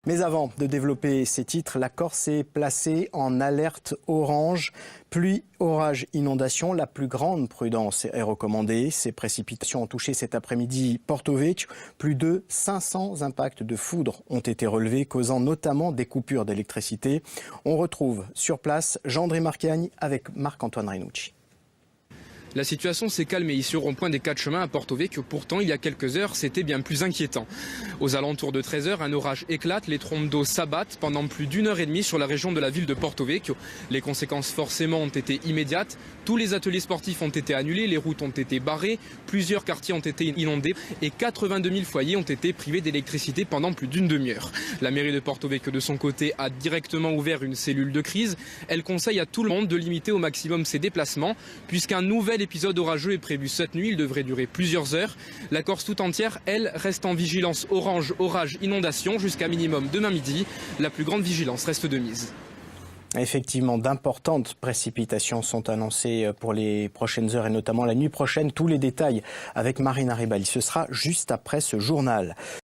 Mais avant de développer ces titres, la Corse est placée en alerte orange. Pluie, orage, inondation, la plus grande prudence est recommandée. Ces précipitations ont touché cet après-midi Porto Vecchio. Plus de 500 impacts de foudre ont été relevés, causant notamment des coupures d'électricité. On retrouve sur place Jean-André Marchiagne avec Marc-Antoine Renucci. La situation s'est calmée ici au rond-point des 4 chemins à Porto Vecchio. Pourtant, il y a quelques heures, c'était bien plus inquiétant. Aux alentours de 13 h, un orage éclate, les trompes d'eau s'abattent pendant plus d'1h30 sur la région de la ville de Porto Vecchio. Les conséquences forcément ont été immédiates. Tous les ateliers sportifs ont été annulés, les routes ont été barrées, plusieurs quartiers ont été inondés et 82 000 foyers ont été privés d'électricité pendant plus d'une demi-heure. La mairie de Porto Vecchio, de son côté, a directement ouvert une cellule de crise. Elle conseille à tout le monde de limiter au maximum ses déplacements, puisqu'un nouvel épisode orageux est prévu cette nuit. Il devrait durer plusieurs heures. La Corse tout entière, elle, reste en vigilance orange, orage, inondation jusqu'à minimum demain midi. La plus grande vigilance reste de mise. Effectivement, d'importantes précipitations sont annoncées pour les prochaines heures et notamment la nuit prochaine. Tous les détails avec Marina Ribali. Ce sera juste après ce journal.